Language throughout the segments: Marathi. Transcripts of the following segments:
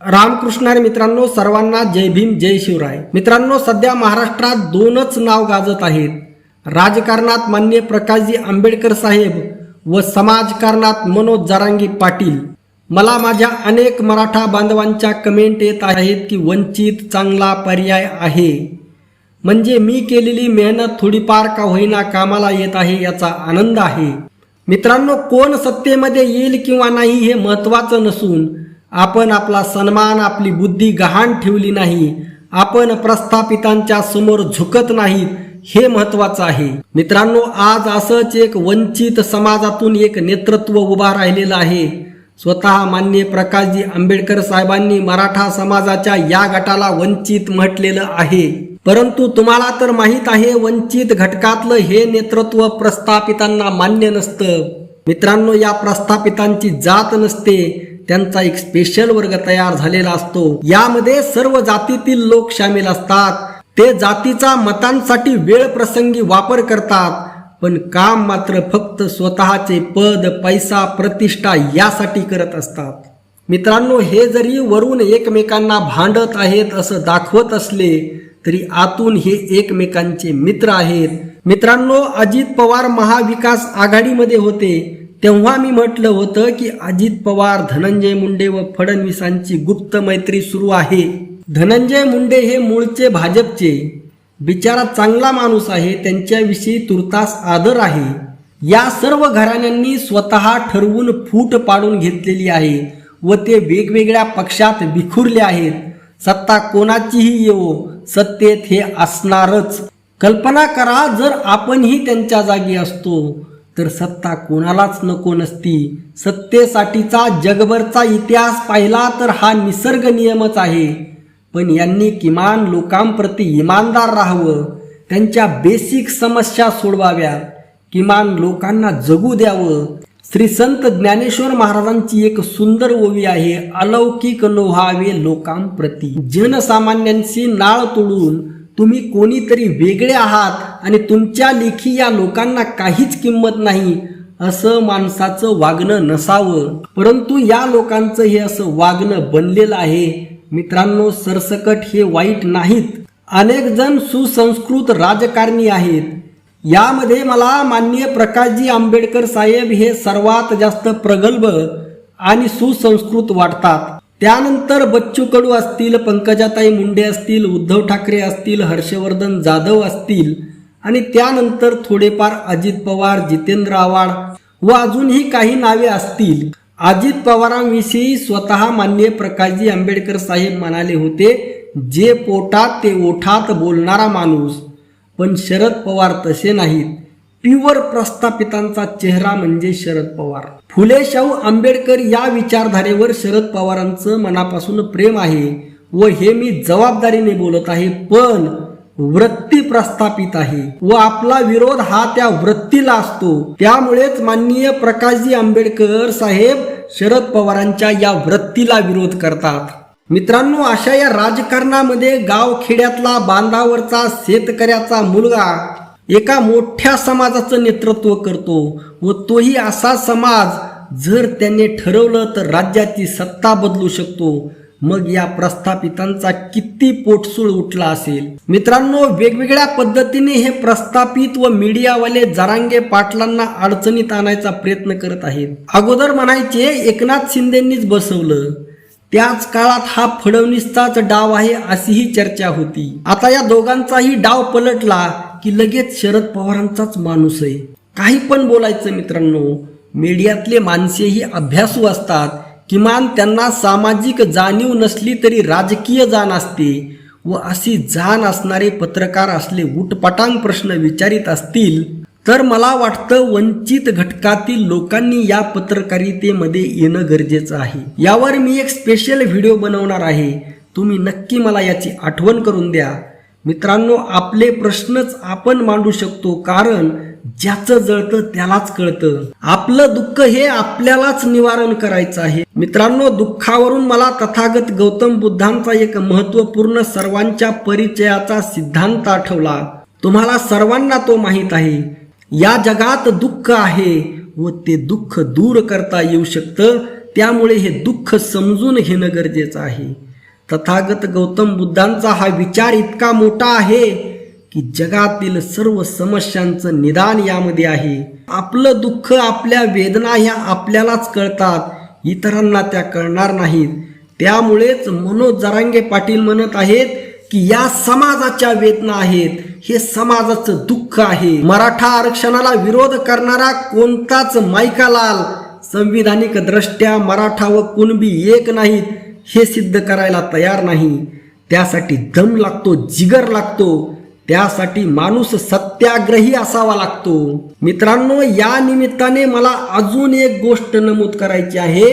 रामकृष्णारे मित्रांनो, सर्वांना जय भीम जय शिवराय. मित्रांनो, सध्या महाराष्ट्रात दोनच नाव गाजत आहेत. राजकारणात माननीय प्रकाशजी आंबेडकर साहेब व समाजकारणात मनोज जरांगे पाटील. मला माझ्या अनेक मराठा बांधवांच्या कमेंट येत आहेत की वंचित चांगला पर्याय आहे, म्हणजे मी केलेली मेहनत थोडीफार का होईना कामाला येत आहे याचा आनंद आहे. मित्रांनो, कोण सत्तेमध्ये येईल किंवा नाही हे महत्त्वाचं नसून आपण आपला सन्मान, आपली बुद्धी गहाण ठेवली नाही, आपण प्रस्थापितांच्या समोर झुकत नाहीत हे महत्त्वाचं आहे. मित्रांनो, आज असंच एक वंचित समाजातून एक नेतृत्व उभा राहिलेलं आहे. स्वतः माननीय प्रकाशजी आंबेडकर साहेबांनी मराठा समाजाच्या या गटाला वंचित म्हटलेलं आहे. परंतु तुम्हाला तर माहीत आहे, वंचित घटकातलं हे नेतृत्व प्रस्थापितांना मान्य नसतं. मित्रांनो, या प्रस्थापितांची जात नसते, त्यांचा एक स्पेशल वर्ग तयार झालेला असतो. यामध्ये सर्व जातीतील लोक सामील असतात. ते जातीचा मतांसाठी वेळ प्रसंगी वापर करतात, पण काम मात्र फक्त स्वतःचे पद, पैसा, प्रतिष्ठा यासाठी करत असतात. मित्रांनो, हे जरी वरून एकमेकांना भांडत आहेत असं दाखवत असले तरी आतून हे एकमेकांचे मित्र आहेत. मित्रांनो, अजित पवार महाविकास आघाडीमध्ये होते तेव्हा मी म्हटलं होतं की अजित पवार, धनंजय मुंडे व फडणवीसांची गुप्त मैत्री सुरू आहे. धनंजय मुंडे हे मूळचे भाजपचे, बिचारा चांगला माणूस आहे, त्यांच्याविषयी तुर्तास आदर आहे. या सर्व घराण्यांनी स्वतः ठरवून फूट पाडून घेतलेली आहे व ते वेगवेगळ्या पक्षात विखुरले आहेत. सत्ता कोणाचीही येवो, सत्तेत हे असणारच. कल्पना करा, जर आपणही त्यांच्या जागी असतो तर सत्ता कोणालाच नको नसती. सत्तेसाठीचा जगभरचा इतिहास पाहिला तर हा निसर्ग नियमच आहे. पण यांनी किमान लोकांप्रती इमानदार राहावं, त्यांच्या बेसिक समस्या सोडवाव्यात, किमान लोकांना जगू द्यावं. श्री संत ज्ञानेश्वर महाराजांची एक सुंदर ओवी आहे, अलौकिक लोहावे लोकांप्रती. जनसामान्यांची नाळ तोडून तुम्ही कोणीतरी वेगळे आहात आणि तुमच्या लेखी या लोकांना काहीच किंमत नाही असं माणसाचं वागणं नसावं. परंतु या लोकांचं हे असं वागणं बनलेलं आहे. मित्रांनो, सरसकट हे वाईट नाहीत. अनेक जण सुसंस्कृत राजकारणी आहेत. यामध्ये मला माननीय प्रकाशजी आंबेडकर साहेब हे सर्वात जास्त प्रगल्भ आणि सुसंस्कृत वाटतात. त्यानंतर बच्चू कडू असतील, पंकजाताई मुंडे असतील, उद्धव ठाकरे असतील, हर्षवर्धन जाधव असतील आणि त्यानंतर थोडेफार अजित पवार, जितेंद्र आव्हाड व अजूनही काही नावे असतील. अजित पवारांविषयी स्वतः माननीय प्रकाशजी आंबेडकर साहेब म्हणाले होते, जे पोटात ते ओठात बोलणारा माणूस. पण शरद पवार तसे नाहीत. प्युअर प्रस्थापितांचा चेहरा म्हणजे शरद पवार. फुले शाहू आंबेडकर या विचारधारेवर शरद पवारांचं मनापासून प्रेम आहे व हे मी जबाबदारीने बोलत आहे. पण वृत्ती प्रस्थापित आहे व आपला विरोध हा त्या वृत्तीला असतो. त्यामुळेच माननीय प्रकाशजी आंबेडकर साहेब शरद पवारांच्या या वृत्तीला विरोध करतात. मित्रांनो, अशा या राजकारणामध्ये गावखेड्यातला, बांधावरचा शेतकऱ्याचा मुलगा एका मोठ्या समाजाचं नेतृत्व करतो व तोही असा समाज जर त्याने ठरवलं तर राज्याची सत्ता बदलू शकतो. मग या प्रस्थापितांचा किती पोटसूळ उठला असेल. मित्रांनो, वेगवेगळ्या पद्धतीने हे प्रस्थापित व मीडियावाले जरांगे पाटलांना अडचणीत आणायचा प्रयत्न करत आहेत. अगोदर म्हणायचे एकनाथ शिंदेंनीच बसवलं, त्याच काळात हा फडणवीसचाच डाव आहे अशीही चर्चा होती. आता या दोघांचाही डाव पलटला की लगेच शरद पवारांचाच माणूस आहे. काही पण बोलायचं. मित्रांनो, मीडियातले माणसेही अभ्यासू असतात. किमान त्यांना सामाजिक जाणीव नसली तरी राजकीय जाण असते व अशी जाण असणारे पत्रकार असले उटपटांग प्रश्न विचारित असतील तर मला वाटतं वंचित घटकातील लोकांनी या पत्रकारितेमध्ये येणं गरजेचं आहे. यावर मी एक स्पेशल व्हिडिओ बनवणार आहे. तुम्ही नक्की मला याची आठवण करून द्या. मित्रांनो, आपले प्रश्नच आपण मांडू शकतो, कारण ज्याचं जळतं त्यालाच कळतं. आपलं दुःख हे आपल्यालाच निवारण करायचं आहे. मित्रांनो, दुःखावरून मला तथागत गौतम बुद्धांचा एक महत्वपूर्ण सर्वांच्या परिचयाचा सिद्धांत आठवला. तुम्हाला सर्वांना तो माहीत आहे. या जगात दुःख आहे व ते दुःख दूर करता येऊ शकतं त्यामुळे हे दुःख समजून घेणं गरजेचं आहे. तथागत गौतम बुद्धांचा हा विचार इतका मोठा आहे की जगातील सर्व समस्यांचं निदान यामध्ये आहे. आपलं दुःख, आपल्या वेदना ह्या आपल्यालाच कळतात, इतरांना त्या कळणार नाहीत. त्यामुळेच मनोज जरांगे पाटील म्हणत आहेत की या समाजाच्या वेदना आहेत, हे समाजाचं दुःख आहे. मराठा आरक्षणाला विरोध करणारा कोणताच मायकालाल संविधानिक दृष्ट्या मराठा व कुणबी एक नाहीत हे सिद्ध करायला तयार नाही. त्यासाठी दम लागतो, जिगर लागतो. त्यासाठी माणूस सत्याग्रही असावा लागतो. मित्रांनो, या निमित्ताने मला अजून एक गोष्ट नमूद करायची आहे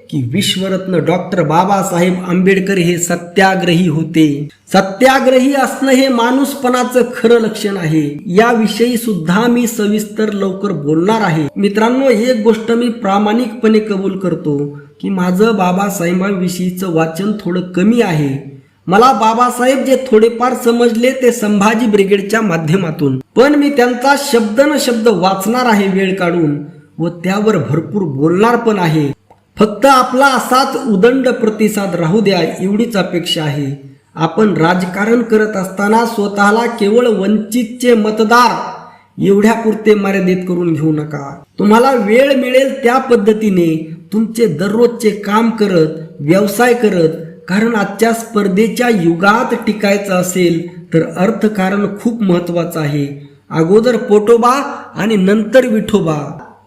की विश्वरत्न डॉक्टर बाबासाहेब आंबेडकर हे सत्याग्रही होते. सत्याग्रही असणं हे माणूसपणाचं खरं लक्षण आहे. याविषयी सुद्धा मी सविस्तर लवकर बोलणार आहे. मित्रांनो, एक गोष्ट मी प्रामाणिकपणे कबूल करतो की माझं बाबासाहेबांविषयीचं वाचन थोडं कमी आहे. मला बाबासाहेब जे थोडेफार समजले ते संभाजी ब्रिगेडच्या माध्यमातून, पण मी त्यांचा शब्द न शब्द वाचणार आहे वेळ काढून व त्यावर भरपूर बोलणार पण आहे. फक्त आपला असाच उदंड प्रतिसाद राहू द्या एवढीच अपेक्षा आहे. आपण राजकारण करत असताना स्वतःला केवळ वंचितचे मतदार एवढ्यापुरते मर्यादित करून घेऊ नका. तुम्हाला वेळ मिळेल त्या पद्धतीने तुमचे दररोजचे काम करत, व्यवसाय करत, कारण आजच्या स्पर्धेच्या युगात टिकायचं असेल तर अर्थकारण खूप महत्वाचं आहे. अगोदर पोटोबा आणि नंतर विठोबा,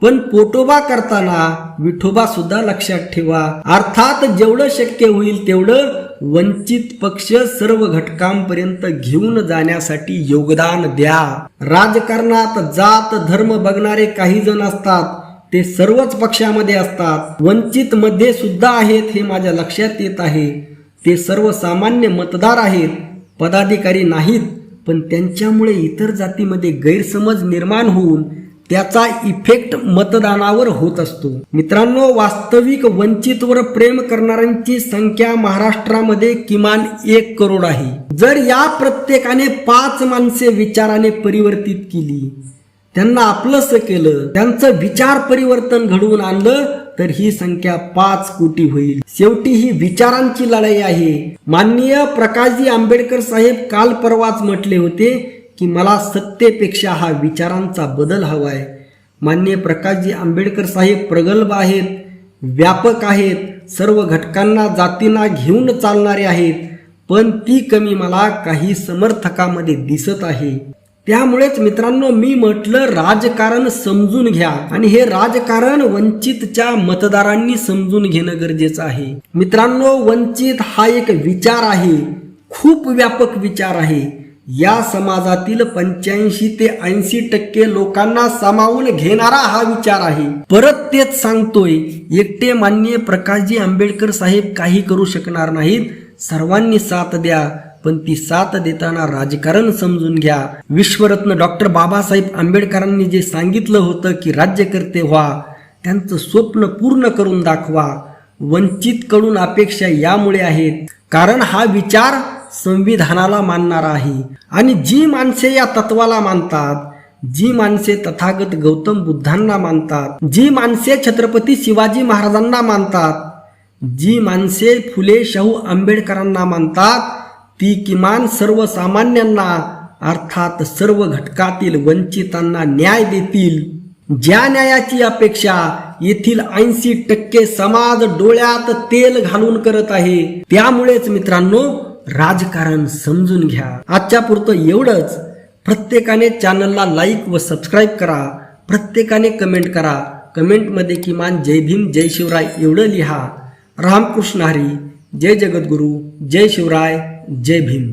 पण पोटोबा करताना विठोबा सुद्धा लक्षात ठेवा. अर्थात जेवढं शक्य होईल तेवढं वंचित पक्ष सर्व घटकांपर्यंत घेऊन जाण्यासाठी योगदान द्या. राजकारणात जात धर्म बघणारे काही जण असतात, ते सर्वच पक्षामध्ये असतात. वंचित मध्ये सुद्धा आहेत हे माझ्या लक्षात येत आहे. ते सर्वसामान्य मतदार आहेत, पदाधिकारी नाहीत, पण त्यांच्यामुळे इतर जातीमध्ये गैरसमज निर्माण होऊन त्याचा इफेक्ट मतदानावर होत असतो. मित्रांनो, वास्तविक वंचितवर प्रेम करणाऱ्यांची संख्या महाराष्ट्रामध्ये किमान 1 करोड आहे. जर या प्रत्येकाने 5 माणसे विचाराने परिवर्तित केली, त्यांना आपलंसं केलं, त्यांचं विचार परिवर्तन घडवून आणलं तर ही संख्या 5 कोटी होईल. शेवटी ही विचारांची लढाई आहे. माननीय प्रकाशजी आंबेडकर साहेब काल परवाच म्हटले होते की मला सत्तेपेक्षा हा विचारांचा बदल हवाय. माननीय प्रकाशजी आंबेडकर साहेब प्रगल्भ आहेत, व्यापक आहेत, सर्व घटकांना जातींना घेऊन चालणारे आहेत, पण ती कमी मला काही समर्थकांमध्ये दिसत आहे. त्यामुळेच मित्रांनो, मी म्हटलं राजकारण समजून घ्या आणि हे राजकारण वंचितच्या मतदारांनी समजून घेणं गरजेचं आहे. मित्रांनो, वंचित हा एक विचार आहे, खूप व्यापक विचार आहे. या समाजातील 85 ते 80% लोकांना सामावून घेणारा हा विचार आहे. परत तेच सांगतोय, एकटे माननीय प्रकाशजी आंबेडकर साहेब काही करू शकणार नाहीत. सर्वांनी साथ द्या, पण ती साथ देताना राजकारण समजून घ्या. विश्वरत्न डॉक्टर बाबासाहेब आंबेडकरांनी जे सांगितलं होतं की राज्यकर्ते व्हा, त्यांचं स्वप्न पूर्ण करून दाखवा. वंचित कडून अपेक्षा यामुळे आहेत कारण हा विचार संविधानाला मानणारा आहे. आणि जी माणसे या तत्वाला मानतात, जी माणसे तथागत गौतम बुद्धांना मानतात, जी माणसे छत्रपती शिवाजी महाराजांना मानतात, जी माणसे फुले शाहू आंबेडकरांना मानतात, ती किमान सर्वसामान्यांना अर्थात सर्व घटकातील वंचितांना न्याय देतील. ज्या न्यायाची अपेक्षा येथील 80% समाज डोळ्यात तेल घालून करत आहे. त्यामुळेच मित्रांनो, राजकारण समजून घ्या. आजच्या पुरतं एवढंच. प्रत्येकाने चॅनलला लाईक व सबस्क्राईब करा. प्रत्येकाने कमेंट करा. कमेंटमध्ये किमान जय भीम जय शिवराय एवढं लिहा. रामकृष्ण हरी. जय जगद्गुरु. जय शिवराय. जय भीम.